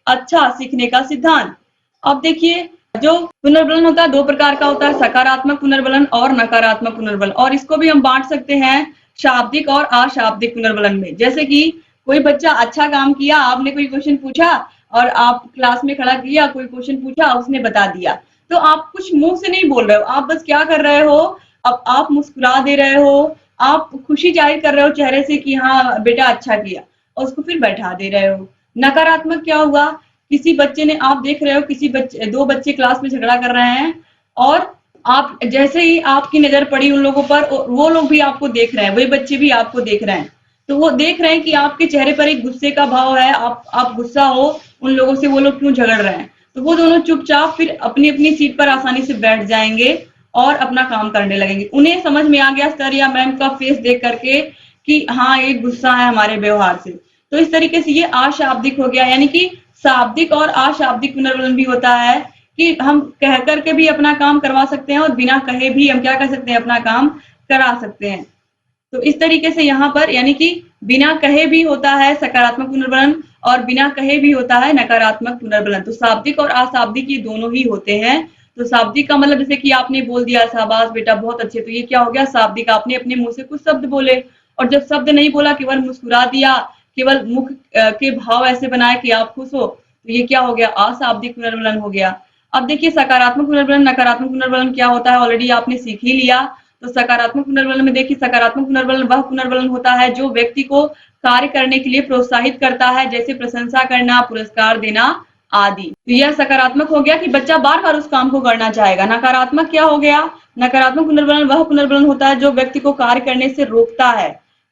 अच्छा सीखने का सिद्धांत। अब देखिए, जो पुनर्बलन होता है दो प्रकार का होता है, सकारात्मक पुनर्बलन और नकारात्मक पुनर्बलन। और इसको भी हम बांट सकते हैं शाब्दिक और अशाब्दिक पुनर्बलन में। जैसे कि कोई बच्चा अच्छा काम किया, आपने कोई क्वेश्चन पूछा और आप क्लास में खड़ा किया, कोई क्वेश्चन पूछा, उसने बता दिया, तो आप कुछ मुंह से नहीं बोल रहे हो, आप बस क्या कर रहे हो, अब आप मुस्कुरा दे रहे हो, आप खुशी जाहिर कर रहे हो चेहरे से कि हाँ बेटा अच्छा किया, और उसको फिर बैठा दे रहे हो। नकारात्मक क्या हुआ? किसी बच्चे ने, आप देख रहे हो दो बच्चे क्लास में झगड़ा कर रहे हैं और आप जैसे ही आपकी नजर पड़ी उन लोगों पर, वो लोग भी आपको देख रहे हैं, वही बच्चे भी आपको देख रहे हैं, तो वो देख रहे हैं कि आपके चेहरे पर एक गुस्से का भाव है, आप गुस्सा हो उन लोगों से, वो लोग क्यों झगड़ रहे हैं, तो वो दोनों चुपचाप फिर अपनी अपनी सीट पर आसानी से बैठ जाएंगे और अपना काम करने लगेंगे। उन्हें समझ में आ गया सर या मैम का फेस देख करके कि हाँ ये गुस्सा है हमारे व्यवहार से। तो इस तरीके से ये अशाब्दिक हो गया। यानी कि शाब्दिक और अशाब्दिक पुनर्बलन भी होता है कि हम कह करके भी अपना काम करवा सकते हैं और बिना कहे भी हम क्या कर सकते हैं, अपना काम करा सकते हैं। तो इस तरीके से यहाँ पर यानी कि बिना कहे भी होता है सकारात्मक पुनर्बलन और बिना कहे भी होता है नकारात्मक पुनर्बलन। तो शाब्दिक और अशाब्दिक ये दोनों ही होते हैं। तो शाब्दिक का मतलब जैसे कि आपने बोल दिया शाबाश बेटा बहुत अच्छे, तो ये क्या हो गया शाब्दिक, आपने अपने मुंह से कुछ शब्द बोले, और जब शब्द नहीं बोला केवल मुस्कुरा दिया, केवल मुख के भाव ऐसे बनाए कि आप खुश हो, तो ये क्या हो गया अशाब्दिक पुनर्बलन हो गया। अब देखिए सकारात्मक पुनर्बलन, नकारात्मक पुनर्बलन क्या होता है ऑलरेडी आपने सीख ही लिया। तो सकारात्मक पुनर्बलन में देखिए सकारात्मक पुनर्बलन वह पुनर्बलन होता है जो व्यक्ति को कार्य करने के लिए प्रोत्साहित करता है, जैसे प्रशंसा करना, पुरस्कार देना आदि। तो यह सकारात्मक हो गया कि बच्चा बार बार उस काम को करना चाहेगा। नकारात्मक क्या हो गया? नकारात्मक पुनर्बलन वह पुनर्बलन होता है जो व्यक्ति को कार्य करने से रोकता है।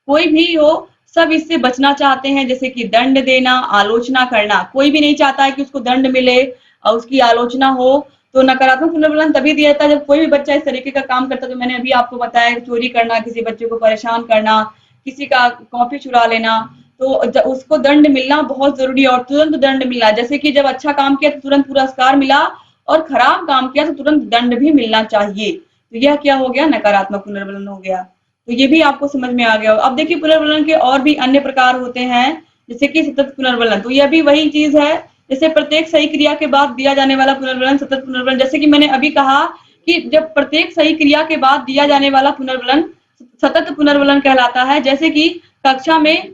कोई भी हो, सब इससे बचना चाहते हैं, जैसे कि दंड देना, आलोचना करना। कोई भी नहीं चाहता है कि उसको दंड मिले और उसकी आलोचना हो। तो नकारात्मक पुनर्बलन तभी दिया जाता है जब कोई भी बच्चा इस तरीके का काम करता है। तो मैंने अभी आपको बताया, चोरी करना, किसी बच्चे को परेशान करना, किसी का कॉपी चुरा लेना, तो उसको दंड मिलना बहुत जरूरी है और तुरंत दंड मिलना। जैसे कि जब अच्छा काम किया तो तुरंत पुरस्कार मिला और खराब काम किया तो तुरंत दंड भी मिलना चाहिए। तो यह क्या हो गया? नकारात्मक पुनर्बलन हो गया। तो ये भी आपको समझ में आ गया। अब देखिए पुनर्बलन के और भी अन्य प्रकार होते हैं, जैसे कि सतत पुनर्बलन। तो यह भी वही चीज है, जैसे प्रत्येक सही क्रिया के बाद दिया जाने वाला पुनर्बलन सतत पुनर्बलन। जैसे कि मैंने अभी कहा कि जब प्रत्येक सही क्रिया के बाद दिया जाने वाला पुनर्बलन सतत पुनर्बलन कहलाता है। जैसे कि कक्षा में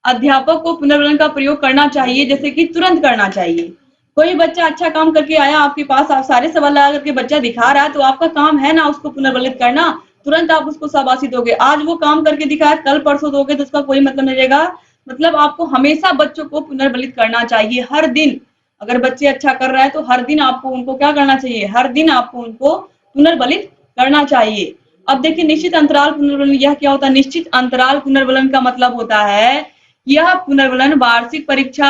अध्यापक को पुनर्बलन का प्रयोग करना चाहिए, जैसे कि तुरंत करना चाहिए। कोई बच्चा अच्छा काम करके आया आपके पास, आप सारे सवाल लगा करके बच्चा दिखा रहा है, तो आपका काम है ना उसको पुनर्बलित करना। तुरंत आप उसको शाबाशी दोगे। आज वो काम करके दिखाया, कल परसों दोगे तो उसका कोई मतलब नहीं रहेगा। मतलब आपको हमेशा बच्चों को पुनर्बलित करना चाहिए, हर दिन। अगर बच्चे अच्छा कर रहे हैं तो हर दिन आपको उनको क्या करना चाहिए? हर दिन आपको उनको पुनर्बलित करना चाहिए। अब देखिए निश्चित अंतराल पुनर्बलन, यह क्या होता है? निश्चित अंतराल पुनर्बलन का मतलब होता है यह पुनर्बलन वार्षिक परीक्षा,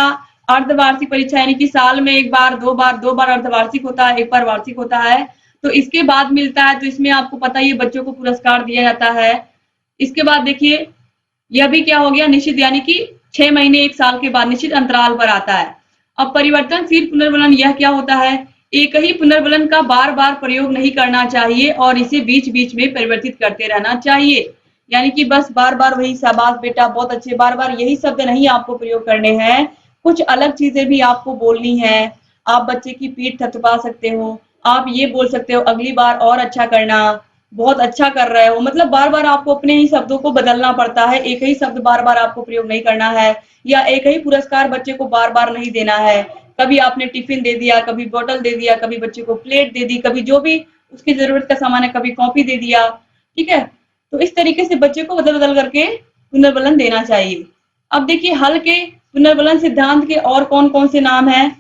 अर्धवार्षिक परीक्षा यानी कि साल में एक बार, दो बार अर्धवार्षिक होता है, एक बार वार्षिक होता है। तो इसके बाद मिलता है। तो इसमें आपको पता ही है बच्चों को पुरस्कार दिया जाता है। इसके बाद देखिए यह भी क्या हो गया? निश्चित, यानी कि 6 महीने, 1 साल के बाद निश्चित अंतराल पर आता है। अब परिवर्तनशील पुनर्बलन, यह क्या होता है? एक ही पुनर्बलन का बार बार प्रयोग नहीं करना चाहिए और इसे बीच बीच में परिवर्तित करते रहना चाहिए। यानी कि बस बार बार वही शाबाश बेटा बहुत अच्छे, बार बार यही शब्द नहीं आपको प्रयोग करने हैं, कुछ अलग चीजें भी आपको बोलनी है। आप बच्चे की पीठ थपथपा सकते हो, आप ये बोल सकते हो अगली बार और अच्छा करना, बहुत अच्छा कर रहे हो। मतलब बार बार आपको अपने ही शब्दों को बदलना पड़ता है, एक ही शब्द बार बार आपको प्रयोग नहीं करना है, या एक ही पुरस्कार बच्चे को बार बार नहीं देना है। कभी आपने टिफिन दे दिया, कभी बोतल दे दिया, कभी बच्चे को प्लेट दे दी, कभी जो भी उसकी जरूरत का सामान है, कभी कॉपी दे दिया। ठीक है, तो इस तरीके से बच्चे को बदल बदल करके पुनर्बलन देना चाहिए। अब देखिए हल के पुनर्बलन सिद्धांत के और कौन कौन से नाम हैं?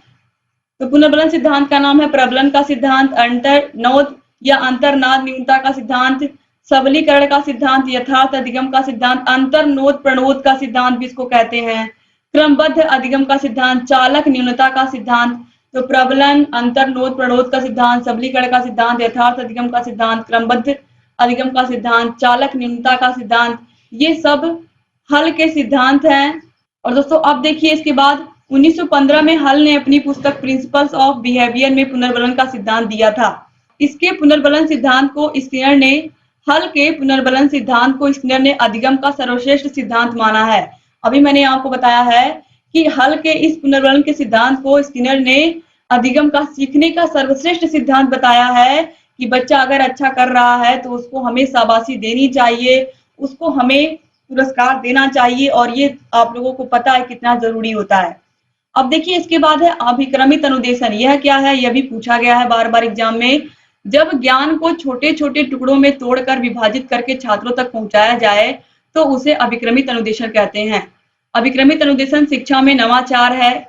तो पुनर्बलन सिद्धांत का नाम है प्रबलन का सिद्धांत, अंतर्नोद या अंतर्नाद न्यूनता का सिद्धांत, सबलीकरण का सिद्धांत, यथार्थ अधिगम का सिद्धांत, अंतर्नोद प्रणोद का सिद्धांत भी इसको कहते हैं, क्रमबद्ध अधिगम का सिद्धांत, चालक न्यूनता का सिद्धांत। तो प्रबलन, अंतर्नोद प्रणोद का सिद्धांत, सबलीकरण का सिद्धांत, यथार्थ अधिगम का सिद्धांत, क्रमबद्ध अधिगम का सिद्धांत, चालक न्यूनता का सिद्धांत, ये सब हल के सिद्धांत हैं। और दोस्तों अब देखिए इसके बाद 1915 में हल ने अपनी पुस्तक प्रिंसिपल्स ऑफ बिहेवियर में पुनर्बलन का सिद्धांत दिया था। इसके पुनर्बलन सिद्धांत को स्किनर ने हल के पुनर्बलन सिद्धांत को स्किनर ने अधिगम का सर्वश्रेष्ठ सिद्धांत माना है। अभी मैंने आपको बताया है कि हल के इस पुनर्बलन के सिद्धांत को स्किनर ने अधिगम का सीखने का सर्वश्रेष्ठ सिद्धांत बताया है कि बच्चा अगर अच्छा कर रहा है तो उसको हमें शाबाशी देनी चाहिए, उसको हमें पुरस्कार देना चाहिए, और ये आप लोगों को पता है कितना जरूरी होता है। अब देखिए इसके बाद है अभिक्रमित अनुदेशन। यह क्या है? यह भी पूछा गया है बार बार एग्जाम में। जब ज्ञान को छोटे छोटे टुकड़ों में तोड़कर विभाजित करके छात्रों तक पहुंचाया जाए तो उसे अभिक्रमित अनुदेशन कहते हैं। अभिक्रमित अनुदेशन शिक्षा में नवाचार है।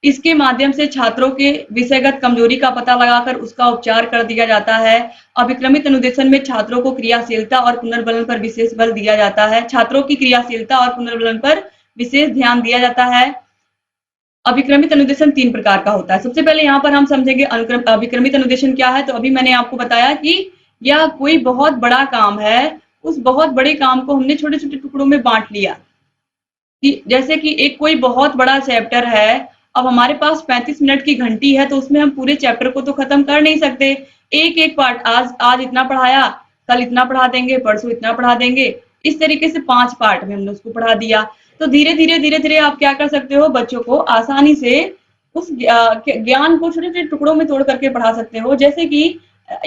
इसके माध्यम से छात्रों के विषयगत कमजोरी का पता लगाकर उसका उपचार कर दिया जाता है। अभिक्रमित अनुदेशन में छात्रों को क्रियाशीलता और पुनर्बलन पर विशेष बल दिया जाता है। छात्रों की क्रियाशीलता और पुनर्बलन पर विशेष ध्यान दिया जाता है। अभिक्रमित अनुदेशन 3 प्रकार का होता है। सबसे पहले यहाँ पर हम समझेंगे अभिक्रमित अनुदेशन क्या है। तो अभी मैंने आपको बताया कि यह कोई बहुत बड़ा काम है, उस बहुत बड़े काम को हमने छोटे छोटे टुकड़ों में बांट लिया। कि जैसे कि एक कोई बहुत बड़ा चैप्टर है, अब हमारे पास 35 मिनट की घंटी है, तो उसमें हम पूरे चैप्टर को तो खत्म कर नहीं सकते। एक एक पार्ट, आज इतना पढ़ाया, कल इतना पढ़ा देंगे, परसों इतना पढ़ा देंगे, इस तरीके से 5 पार्ट में हमने उसको पढ़ा दिया। तो धीरे धीरे आप क्या कर सकते हो, बच्चों को आसानी से उस ज्ञान को छोटे छोटे टुकड़ों में तोड़ करके पढ़ा सकते हो। जैसे कि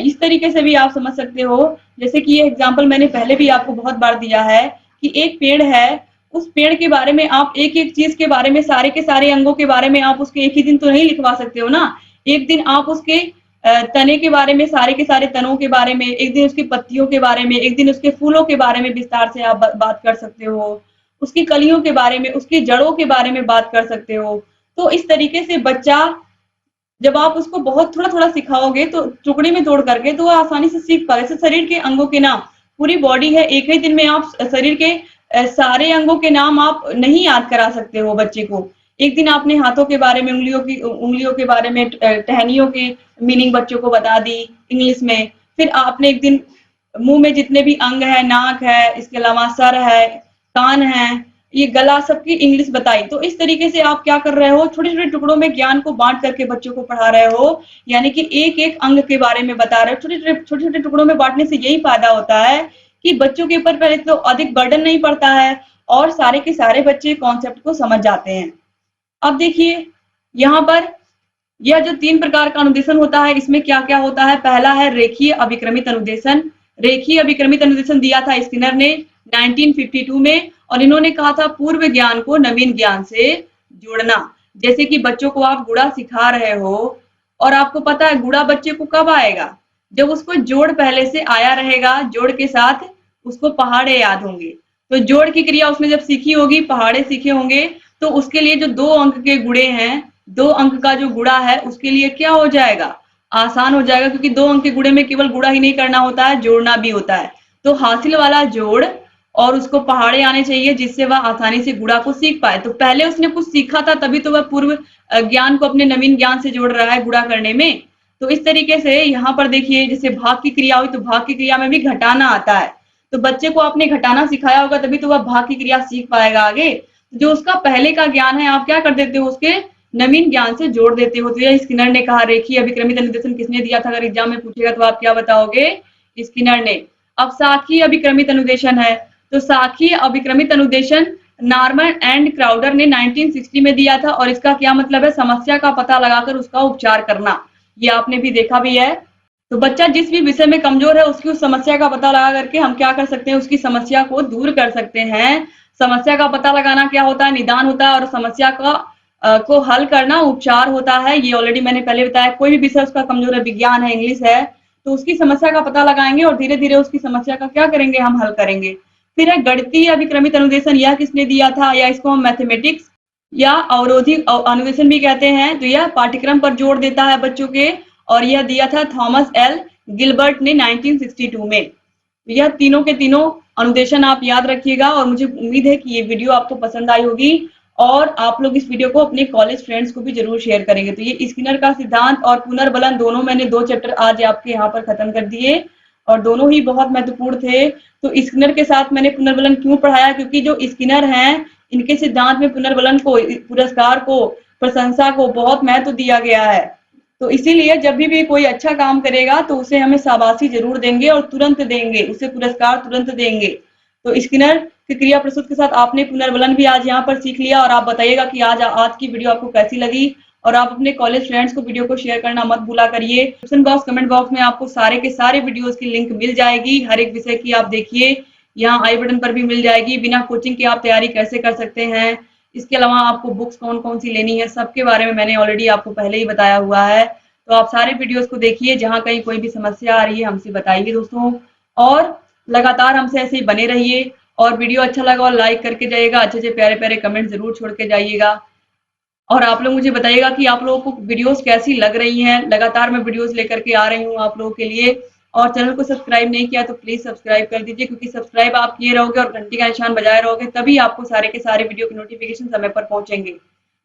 इस तरीके से भी आप समझ सकते हो, जैसे कि ये एग्जाम्पल मैंने पहले भी आपको बहुत बार दिया है कि एक पेड़ है, उस पेड़ के बारे में आप एक एक चीज के बारे में, सारे के सारे अंगों के बारे में आप उसके एक ही दिन तो नहीं लिखवा सकते हो ना। एक दिन आप उसके तने के बारे में, सारे के सारे तनों के बारे में, एक दिन उसकी पत्तियों के बारे में, एक दिन उसके फूलों के बारे में विस्तार से आप बात कर सकते हो, उसकी कलियों के बारे में, उसकी जड़ों के बारे में बात कर सकते हो। तो इस तरीके से बच्चा, जब आप उसको बहुत थोड़ा-थोड़ा सिखाओगे तो टुकड़े में तोड़ करके, तो वो आसानी से सीख पाएगा। जैसे शरीर के अंगों के नाम, पूरी बॉडी है, एक ही दिन में आप शरीर के सारे अंगों के नाम आप नहीं याद करा सकते हो बच्चे को। एक दिन आपने हाथों के बारे में, उंगलियों के बारे में, टहनियों के मीनिंग बच्चों को बता दी इंग्लिश में। फिर आपने एक दिन मुँह में जितने भी अंग है, नाक है, इसके अलावा सर है, कान है, ये गला, सबकी इंग्लिश बताई। तो इस तरीके से आप क्या कर रहे हो, छोटे-छोटे टुकड़ों में ज्ञान को बाँट करके बच्चों को पढ़ा रहे हो, यानी कि एक-एक अंग के बारे में बता रहे हो। छोटे-छोटे टुकड़ों में बाँटने से यही फ़ायदा होता है कि बच्चों के ऊपर पहले तो अधिक बर्डन नहीं पड़ता है और सारे के सारे बच्चे कॉन्सेप्ट को समझ जाते हैं। अब देखिए, यहाँ पर यह जो 3 प्रकार का अनुदेशन होता है, इसमें क्या-क्या होता है? पहला है रेखीय अभिक्रमित अनुदेशन। रेखीय अभिक्रमित अनुदेशन दिया था स्किनर ने 1952 में, और इन्होंने कहा था पूर्व ज्ञान को नवीन ज्ञान से जोड़ना। जैसे कि बच्चों को आप गुणा सिखा रहे हो और आपको पता है गुणा बच्चे को कब आएगा? जब उसको जोड़ पहले से आया रहेगा, जोड़ के साथ उसको पहाड़े याद होंगे। तो जोड़ की क्रिया उसने जब सीखी होगी, पहाड़े सीखे होंगे, तो उसके लिए जो 2 अंक के गुणे हैं, 2 अंक का जो गुणा है, उसके लिए क्या हो जाएगा? आसान हो जाएगा, क्योंकि 2 अंक के गुणे में केवल गुणा ही नहीं करना होता है, जोड़ना भी होता है। तो हासिल वाला जोड़ और उसको पहाड़े आने चाहिए, जिससे वह आसानी से गुणा को सीख पाए। तो पहले उसने कुछ सीखा था, तभी तो वह पूर्व ज्ञान को अपने नवीन ज्ञान से जोड़ रहा है गुणा करने में। तो इस तरीके से यहाँ पर देखिए, जैसे भाग की क्रिया हुई, तो भाग की क्रिया में भी घटाना आता है। तो बच्चे को आपने घटाना सिखाया होगा, तभी तो वह भाग की क्रिया सीख पाएगा आगे। जो उसका पहले का ज्ञान है, आप क्या कर देते हो, उसके नवीन ज्ञान से जोड़ देते हो। तो यह स्किनर ने कहा। रेखीय अभिक्रमित अनुदेशन किसने दिया था? अगर एग्जाम में पूछेगा तो आप क्या बताओगे? स्किनर ने। अब शाखीय अभिक्रमित अनुदेशन है, तो शाखीय अभिक्रमित अनुदेशन नॉर्मन एंड क्राउडर ने 1960 में दिया था, और इसका क्या मतलब है? समस्या का पता लगाकर उसका उपचार करना। ये आपने भी देखा भी है। तो बच्चा जिस भी विषय में कमजोर है, उसकी उस समस्या का पता लगा करके हम क्या कर सकते हैं? उसकी समस्या को दूर कर सकते हैं। समस्या का पता लगाना क्या होता है? निदान होता है, और समस्या का को हल करना उपचार होता है। ये ऑलरेडी मैंने पहले बताया। कोई भी विषय उसका कमजोर है, विज्ञान है, इंग्लिश है, तो उसकी समस्या का पता लगाएंगे और धीरे-धीरे उसकी समस्या का क्या करेंगे? हम हल करेंगे। फिर है गणितीय अभिक्रमित अनुदेशन। यह किसने दिया था? या इसको हम मैथमेटिक्स या अवरोधी अनुदेशन भी कहते हैं। तो यह पाठ्यक्रम पर जोर देता है बच्चों के, और यह दिया था थॉमस एल गिलबर्ट ने 1962 में। यह तीनों के तीनों अनुदेशन आप याद रखिएगा, और मुझे उम्मीद है कि ये वीडियो आपको पसंद आई होगी, और आप लोग इस वीडियो को अपने कॉलेज फ्रेंड्स को भी जरूर शेयर करेंगे। तो ये स्किनर का सिद्धांत और पुनर्बलन, दोनों मैंने 2 चैप्टर आज आपके यहाँ पर खत्म कर दिए, और दोनों ही बहुत महत्वपूर्ण थे। तो स्किनर के साथ मैंने पुनर्बलन क्यों पढ़ाया? क्योंकि जो स्किनर हैं, इनके सिद्धांत में पुनर्बलन को, पुरस्कार को, प्रशंसा को बहुत महत्व दिया गया है। तो इसीलिए जब भी कोई अच्छा काम करेगा तो उसे हमें शाबाशी जरूर देंगे, और तुरंत देंगे, उसे पुरस्कार तुरंत देंगे। तो स्किनर की क्रिया प्रस्तुत के साथ आपने पुनर्बलन भी आज यहाँ पर सीख लिया, और आप बताइएगा कि आज की वीडियो आपको कैसी लगी, और आप अपने कॉलेज फ्रेंड्स को वीडियो को शेयर करना मत भूला करिए। डिस्क्रिप्शन बॉक्स, कमेंट बॉक्स में आपको सारे के सारे वीडियोस की लिंक मिल जाएगी, हर एक विषय की। आप देखिए, यहाँ आई बटन पर भी मिल जाएगी। बिना कोचिंग के आप तैयारी कैसे कर सकते हैं, इसके अलावा आपको बुक्स कौन कौन सी लेनी है, सबके बारे में मैंने ऑलरेडी आपको पहले ही बताया हुआ है। तो आप सारे वीडियोस को देखिए, जहाँ कहीं कोई भी समस्या आ रही है हमसे बताइए दोस्तों, और लगातार हमसे ऐसे ही बने रहिए। और वीडियो अच्छा लगा और लाइक करके जाइएगा, अच्छे से प्यारे प्यारे कमेंट जरूर छोड़ के जाइएगा, और आप लोग मुझे बताइएगा कि आप लोगों को वीडियोस कैसी लग रही हैं। लगातार मैं वीडियोस लेकर के आ रही हूँ आप लोगों के लिए, और चैनल को सब्सक्राइब नहीं किया तो प्लीज सब्सक्राइब कर दीजिए, क्योंकि सब्सक्राइब आप किए रहोगे और घंटी का निशान बजाए रहोगे, तभी आपको सारे के सारे वीडियो के नोटिफिकेशन समय पर पहुंचेंगे।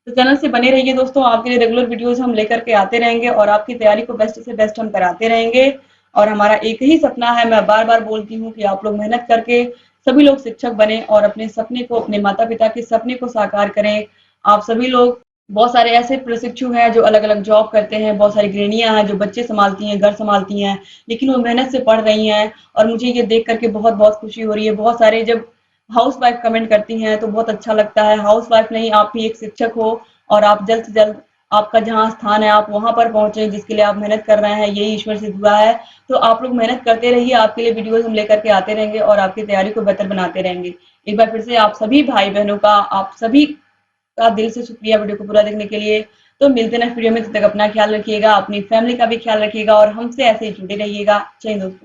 तो चैनल से बने रहिए दोस्तों, आपके लिए रेगुलर वीडियोस हम लेकर के आते रहेंगे, और आपकी तैयारी को बेस्ट से बेस्ट हम कराते रहेंगे। और हमारा एक ही सपना है, मैं बार बार बोलती हूँ, कि आप लोग मेहनत करके सभी लोग शिक्षक बने, और अपने सपने को, अपने माता पिता के सपने को साकार करें। आप सभी लोग, बहुत सारे ऐसे प्रशिक्षु हैं जो अलग अलग जॉब करते हैं, बहुत सारी गृहिणियां हैं जो बच्चे संभालती हैं, घर संभालती हैं, लेकिन वो मेहनत से पढ़ रही हैं, और मुझे ये देख करके बहुत बहुत खुशी हो रही है। बहुत सारे जब हाउस वाइफ कमेंट करती हैं तो बहुत अच्छा लगता है। हाउस वाइफ नहीं, आप भी एक शिक्षक हो, और आप जल्द से जल्द आपका जहाँ स्थान है आप वहां पर पहुंचे, जिसके लिए आप मेहनत कर रहे हैं, यही ईश्वर से दुआ है। तो आप लोग मेहनत करते रहिए, आपके लिए वीडियोस हम लेकर के आते रहेंगे, और आपकी तैयारी को बेहतर बनाते रहेंगे। एक बार फिर से आप सभी भाई बहनों का, आप सभी का दिल से शुक्रिया वीडियो को पूरा देखने के लिए। तो मिलते हैं नेक्स्ट वीडियो में, तब तक अपना ख्याल रखिएगा, अपनी फैमिली का भी ख्याल रखिएगा और हमसे ऐसे ही जुड़े रहिएगा। जय हिंद दोस्तों।